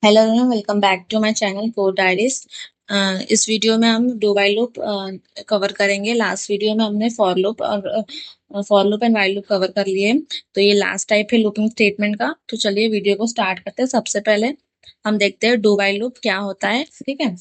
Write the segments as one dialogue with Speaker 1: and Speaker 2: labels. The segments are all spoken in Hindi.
Speaker 1: Hello welcome back to my channel code diaries. इस वीडियो में हम डू व्हाइल लूप कवर करेंगे। लास्ट वीडियो में हमने for loop and while loop cover कर लिए। तो ये लास्ट टाइप है लूपिंग स्टेटमेंट का। तो चलिए वीडियो को स्टार्ट करते हैं। सबसे पहले हम देखते हैं डू व्हाइल लूप क्या होता है। ठीक है,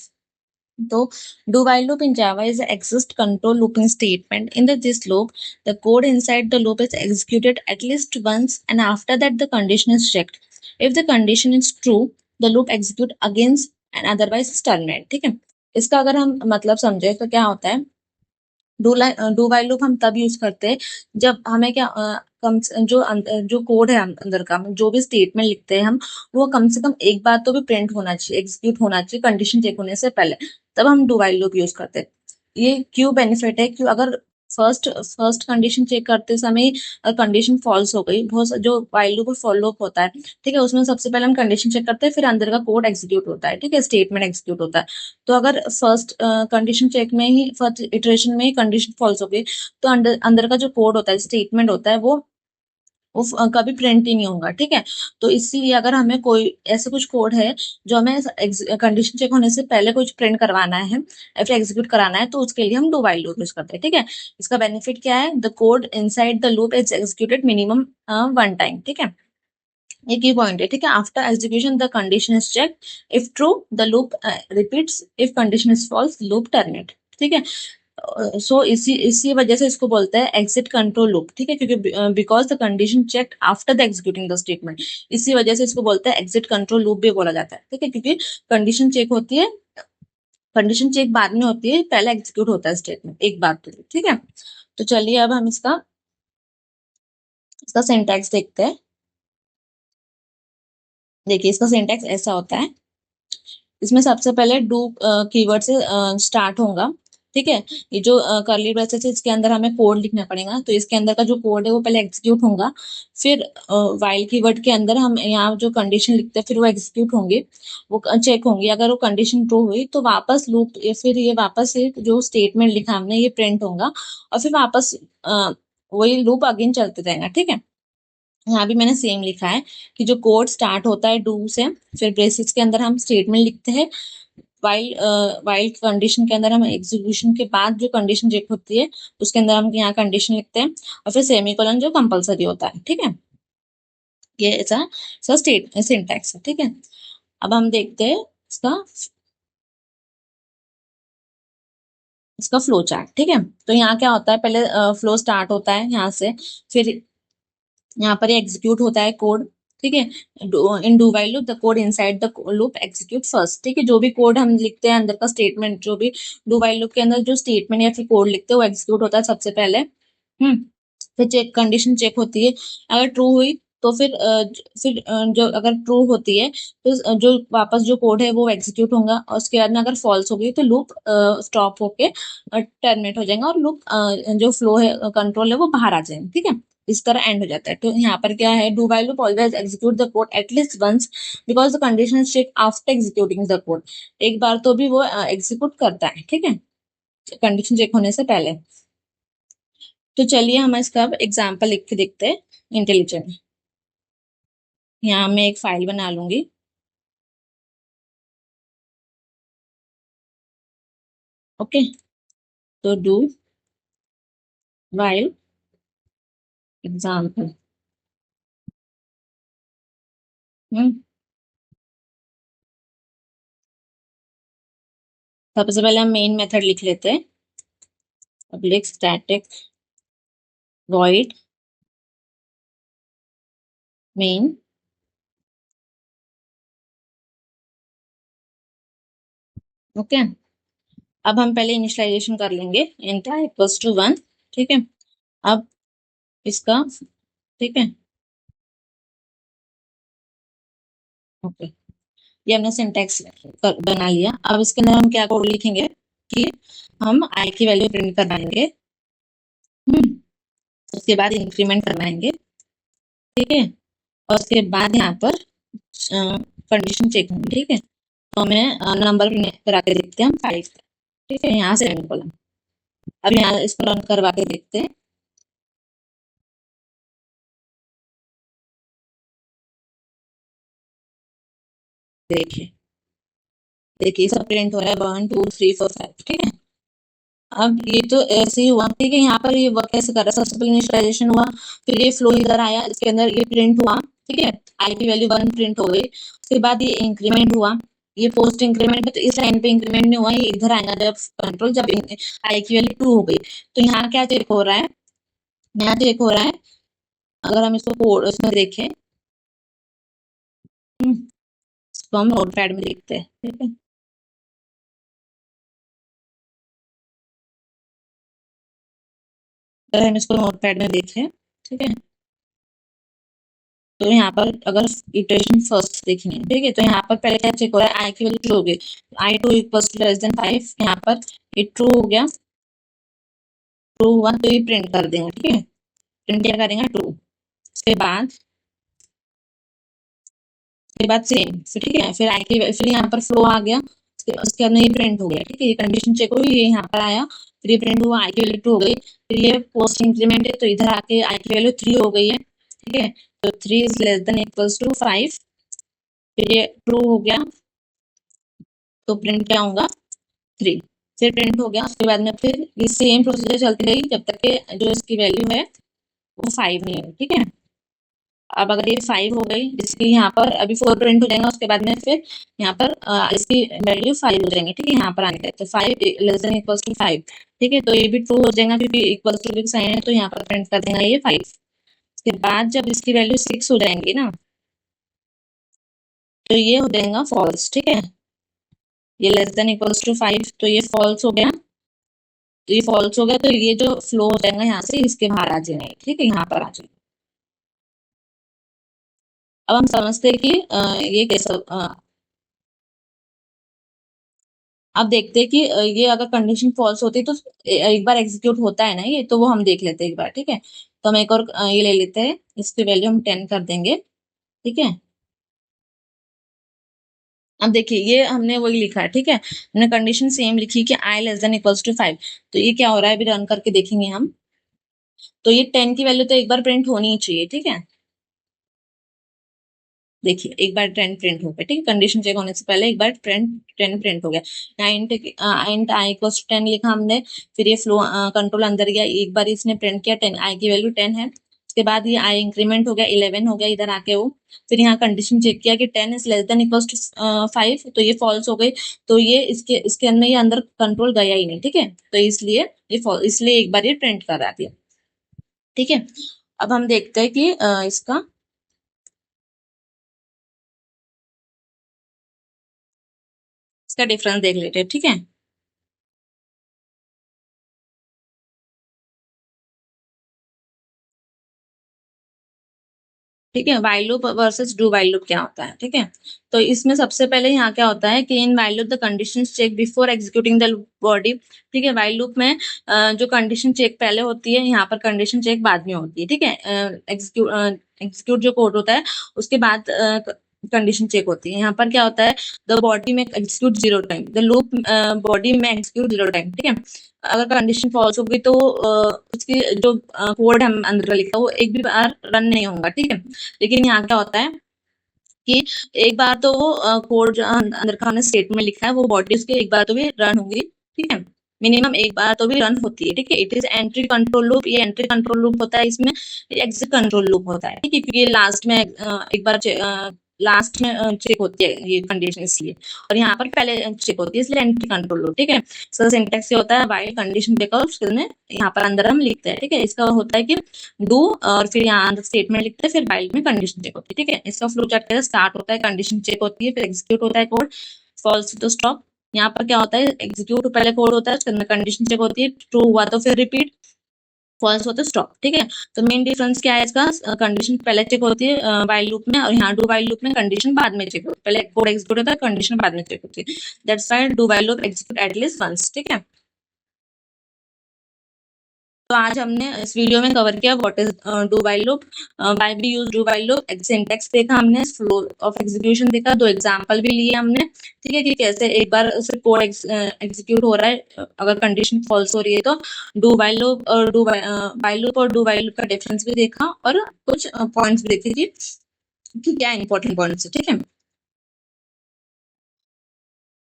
Speaker 1: तो do while loop in Java is an exist control looping statement. In this loop, the code inside the loop is executed at least once, and after that, the condition is checked. If the condition is true, the loop execute against and otherwise is terminate. ठीक है, इसका अगर हम मतलब समझे तो क्या होता है। डू वाइल लूप हम तब यूज करते हैं जब हमें क्या जो कोड है अंदर का, जो भी स्टेटमेंट लिखते हैं हम, वो कम से कम एक बार तो भी प्रिंट होना चाहिए, एग्जीक्यूट होना चाहिए कंडीशन चेक होने से पहले। तब हम डू वाइल लूप यूज करते हैं। ये क्यों बेनिफिट है, क्यों अगर फर्स्ट फर्स्ट कंडीशन चेक करते समय कंडीशन फॉल्स हो गई, जो वाइल लूप और फॉर लूप होता है, ठीक है, उसमें सबसे पहले हम कंडीशन चेक करते हैं, फिर अंदर का कोड एग्जीक्यूट होता है। ठीक है, स्टेटमेंट एग्जीक्यूट होता है। तो अगर फर्स्ट कंडीशन चेक में ही, फर्स्ट इटरेशन में ही कंडीशन फॉल्स हो गई, तो अंदर अंदर का जो कोड होता है, स्टेटमेंट होता है, कभी प्रिंट ही नहीं होगा। ठीक है, तो इसीलिए अगर हमें कोई ऐसे कुछ कोड है जो हमें कंडीशन चेक होने से पहले कुछ प्रिंट करवाना है या फिर एग्जीक्यूट कराना है, तो उसके लिए हम डू व्हाइल लूप यूज करते हैं। ठीक है, इसका बेनिफिट क्या है, the code inside the loop is executed minimum one time. ठीक है, ये की पॉइंट है। ठीक है, after execution the condition is check, if true the loop repeats, if condition is false loop terminate. ठीक है, सो इसी इसी वजह से इसको बोलते हैं एग्जिट कंट्रोल लूप। ठीक है, क्योंकि because the condition checked after the executing the statement, इसी वजह से इसको बोलते हैं एग्जिट कंट्रोल लूप भी बोला जाता है। ठीक है, क्योंकि कंडीशन चेक होती है, कंडीशन चेक बाद में होती है, पहले एग्जीक्यूट होता है स्टेटमेंट एक बार तो। ठीक है, तो चलिए अब हम इसका इसका सिंटैक्स देखते हैं। देखिए, इसका सिंटैक्स ऐसा होता है। इसमें सबसे पहले डू कीवर्ड से स्टार्ट होगा। ठीक है, ये जो करली ब्रेसेस है, इसके अंदर हमें कोड लिखना पड़ेगा। तो इसके अंदर का जो कोड है वो पहले एग्जीक्यूट होगा, फिर वाइल कीवर्ड के अंदर हम यहाँ जो कंडीशन लिखते हैं, फिर वो एग्जीक्यूट होंगे, वो चेक होंगे। अगर वो कंडीशन ट्रू हुई तो वापस लूप, फिर ये वापस से जो स्टेटमेंट लिखा हमने ये प्रिंट होगा, और फिर वापस वही लूप अगेन चलते रहेगा। ठीक है, यहाँ भी मैंने सेम लिखा है कि जो कोड स्टार्ट होता है डू से, फिर ब्रेसेस के अंदर हम स्टेटमेंट लिखते हैं, वाइल वाइल कंडीशन के अंदर हम एग्जीक्यूशन के बाद जो कंडीशन चेक होती है उसके अंदर हम यहाँ कंडीशन लिखते हैं, और फिर सेमीकोलन जो कंपलसरी होता है। ठीक है, ये ऐसा स्टेट सिंटैक्स है। ठीक है, अब हम देखते हैं इसका इसका फ्लो चार्ट। ठीक है, तो यहाँ क्या होता है, पहले फ्लो स्टार्ट होता है यहाँ से, फिर यहाँ पर एग्जीक्यूट होता है कोड। ठीक है, in do while loop the code inside the loop execute first. ठीक है, जो भी कोड हम लिखते हैं अंदर का स्टेटमेंट, जो भी डू वाइल लूप के अंदर जो स्टेटमेंट या फिर कोड लिखते हैं वो एग्जीक्यूट होता है सबसे पहले। फिर चेक कंडीशन चेक होती है, अगर ट्रू हुई तो जो अगर ट्रू होती है तो जो वापस जो कोड है वो एग्जीक्यूट होगा, और उसके बाद में अगर फॉल्स हो गई तो लूप स्टॉप होके टर्मिनेट हो जाएगा, और लूप जो फ्लो है, कंट्रोल है, वो बाहर आ जाएंगे। ठीक है, इस तरह एंड हो जाता है। तो यहाँ पर क्या है, do while loop always execute the code at least once, because the condition is check after executing the code. एक बार तो भी वो एग्जीक्यूट करता है। ठीक है, कंडीशन चेक होने से पहले। तो चलिए हम इसका एग्जाम्पल लिख के देखते हैं इंटेलिजेंट। यहाँ मैं एक फाइल बना लूंगी। ओके, तो डू वाइल एग्जाम्पल। हम्म सबसे पहले हम मेन मेथड लिख लेते हैं, public static void main. Okay, अब हम पहले इनिशियलाइजेशन कर लेंगे, इंट आई इक्वल्स टू 1। ठीक है, अब इसका, ठीक है, ओके, ये हमने सिंटैक्स बना लिया। अब इसके अंदर हम क्या कोड लिखेंगे कि हम आई की वैल्यू प्रिंट करवाएंगे। हम्म उसके बाद इंक्रीमेंट करवाएंगे। ठीक है, और उसके बाद यहाँ पर कंडीशन चेक होंगी। ठीक है, तो हमें नंबर करा के देखते हैं हम 5। ठीक है, यहाँ से रन कॉलम, अब यहाँ इसको रन करवा के देखते हैं। देखिए देखिए सब प्रिंट हो रहा है 1 2 3 4 5, ठीक है। अब ये तो ऐसे ही हुआ, ठीक है। यहाँ पर ये वर्क कैसे कर रहा है, सबसे पहले इनिशियलाइजेशन हुआ, फिर ये फ्लो इधर आया, इसके अंदर ये प्रिंट हुआ, ठीक है। आई की वैल्यू 1 प्रिंट हो गई, उसके बाद ये इंक्रीमेंट हुआ, ये पोस्ट इंक्रीमेंट है तो इस लाइन पे इंक्रीमेंट नहीं हुआ, ये इधर आएगा जब कंट्रोल, जब आई की वैल्यू 2 हो गई। तो यहाँ क्या चेक हो रहा है, यहाँ चेक हो रहा है, अगर हम इसको कोड उसमें देखें, इसको हम नोटपैड में देखते हैं, ठीक है। अगर हम इसको नोटपैड में देखें, ठीक है, तो यहाँ पर अगर इटरेशन फर्स्ट देखेंगे, ठीक है, तो यहाँ पर पहले क्या चेक हो रहा है, आई की वैल्यू ट्रू हो गई, I two equal to less than 5, यहाँ पर ये ट्रू हो गया, ट्रू हुआ तो ये प्रिंट कर देंगे, ठीक है, प्रिंट क्या करेंगे, ट्रू। उसके बाद सेम, फिर ठीक है, फिर आई की फिर यहाँ पर फ्लो आ गया, उसके अंदर ये प्रिंट हो गया, ठीक है, ये कंडीशन चेक हुई, ये यहाँ पर आया, फिर ये प्रिंट हुआ, आई की वैल्यू 2 हो गई, फिर ये पोस्ट इंक्रीमेंट है तो इधर आके आई की वैल्यू 3 हो गई है, ठीक है, तो 3 is less than equals to 5, फिर ये ट्रू हो गया, तो प्रिंट क्या होगा, 3, फिर प्रिंट हो गया, उसके बाद में फिर ये सेम प्रोसीजर चलती रही जब तक कि जो इसकी वैल्यू है वो 5 नहीं है, ठीक है। अब अगर ये 5 हो गई, इसकी यहाँ पर अभी 4 प्रिंट हो जाएगा, उसके बाद में फिर यहाँ पर इसकी वैल्यू 5 हो जाएंगे, ठीक है, यहाँ पर आने तक, तो 5 लेस देन इक्वल्स टू 5, ठीक है, तो ये भी ट्रू हो जाएगा क्योंकि इक्वल्स टू भी साइन है, तो यहाँ पर प्रिंट कर देगा ये 5। उसके बाद जब इसकी वैल्यू 6 हो जाएंगी ना, तो ये हो जाएगा फॉल्स, ठीक है, ये लेस देन इक्वल्स टू 5, तो ये फॉल्स हो गया, तो ये फॉल्स हो गया, तो ये जो फ्लो हो जाएगा यहाँ से इसके बाहर आ जाएंगे, ठीक है, यहाँ पर आ जाएंगे। अब हम समझते हैं कि ये कैसा अब देखते हैं कि ये अगर कंडीशन फॉल्स होती है तो एक बार एग्जीक्यूट होता है ना ये, तो वो हम देख लेते हैं एक बार, ठीक है। तो हम एक और ये ले लेते हैं, इसकी वैल्यू हम 10 कर देंगे, ठीक है। अब देखिए ये हमने वही लिखा है, ठीक है, हमने कंडीशन सेम लिखी कि आई लेस देन इक्वल्स टू 5, तो ये क्या हो रहा है, अभी रन करके देखेंगे हम, तो ये 10 की वैल्यू तो एक बार प्रिंट होनी ही चाहिए, ठीक है। देखिए एक बार 10 प्रिंट हो गया, ठीक है, कंडीशन चेक होने से पहले एक बार 10 प्रिंट हो गया, इंट आई इक्वल्स टू 10 लिखा हमने, फिर ये फ्लो कंट्रोल अंदर गया, एक बार इसने प्रिंट किया 10, आई की वैल्यू 10 है, उसके बाद ये आई इंक्रीमेंट हो गया 11 हो गया इधर आके वो, फिर यहाँ कंडीशन चेक किया कि 10 is less than equals to 5, तो ये फॉल्स हो गई, तो ये इसके अंदर ये अंदर कंट्रोल गया ही नहीं, ठीक है, तो इसलिए इसलिए एक बार ये प्रिंट करा दिया, ठीक है। अब हम देखते हैं कि इसका डिफरेंस देख लेते हैं, ठीक है। ठीक है, while loop versus do while loop क्या होता है, ठीक है। तो इसमें सबसे पहले यहाँ क्या होता है कि in while loop the condition check before executing the body, ठीक है, while लूप में जो कंडीशन चेक पहले होती है, यहाँ पर कंडीशन चेक बाद में होती है, ठीक है। एग्जीक्यूट जो कोड होता है उसके बाद कंडीशन चेक होती है, यहाँ पर क्या होता है, द बॉडी में execute 0 time, the loop body में एग्जीक्यूट 0 टाइम, ठीक है। अगर कंडीशन फॉल्स होगी तो उसकी जो कोड हम अंदर लिखा है वो एक भी बार रन नहीं होगा, ठीक है। लेकिन यहाँ क्या होता है कि एक बार तो वो कोड जो अंदर का हमने स्टेटमेंट लिखा है वो बॉडी उसके एक बार तो भी रन होगी, ठीक है, मिनिमम एक बार तो भी रन होती है, ठीक है। It is entry control loop, ये एंट्री कंट्रोल लूप होता है, इसमें एग्जिट कंट्रोल लूप होता है, ठीक है, क्योंकि लास्ट में एक बार लास्ट में चेक होती है ये कंडीशन इसलिए, और यहाँ पर पहले चेक होती है इसलिए एंट्री कंट्रोल लूप, ठीक है। सो सिंटैक्स ये होता है व्हाइल कंडीशन चेकआउट में, यहाँ पर अंदर हम लिखते हैं, ठीक है, इसका होता है कि डू और फिर यहाँ अंदर स्टेटमेंट लिखते हैं, फिर व्हाइल में कंडीशन चेक होती है, ठीक है। इसका फ्लो चार्ट कैसे स्टार्ट होता है, कंडीशन चेक होती है, फिर एग्जीक्यूट होता है कोड, फॉल्स तो स्टॉप। यहाँ पर क्या होता है, एग्जीक्यूट पहले कोड होता है, उसके अंदर कंडीशन चेक होती है, ट्रू हुआ तो फिर रिपीट, फॉल्स हो तो स्टॉप, ठीक है। तो मेन डिफरेंस क्या है इसका, कंडीशन पहले चेक होती है व्हाइल लूप में, और यहाँ डू व्हाइल लूप में कंडीशन बाद में चेक होती है, पहले कोड एग्जीक्यूट होता है, कंडीशन बाद में चेक होती है, that's why do while loop execute at least once, ठीक है। तो आज हमने इस वीडियो में कवर किया what is do while loop, why we use do while loop, syntax देखा हमने, फ्लो ऑफ एग्जीक्यूशन देखा, दो एग्जांपल भी लिए हमने, ठीक है, कि कैसे एक बार सिर्फ कोड एग्जीक्यूट हो रहा है अगर कंडीशन फॉल्स हो रही है तो डू व्हाइल लूप और व्हाइल लूप और डू व्हाइल लूप का डिफरेंस भी देखा, और कुछ पॉइंट्स भी देखे कि क्या इंपॉर्टेंट पॉइंट्स है, ठीक है।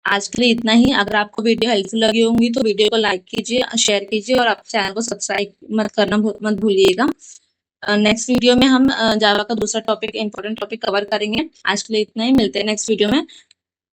Speaker 1: आज के लिए इतना ही। अगर आपको वीडियो हेल्पफुल लगी होंगी तो वीडियो को लाइक कीजिए, शेयर कीजिए और आप चैनल को सब्सक्राइब मत भूलिएगा। नेक्स्ट वीडियो में हम जावा का दूसरा टॉपिक, इंपॉर्टेंट टॉपिक कवर करेंगे। आज के लिए इतना ही, मिलते हैं नेक्स्ट वीडियो में।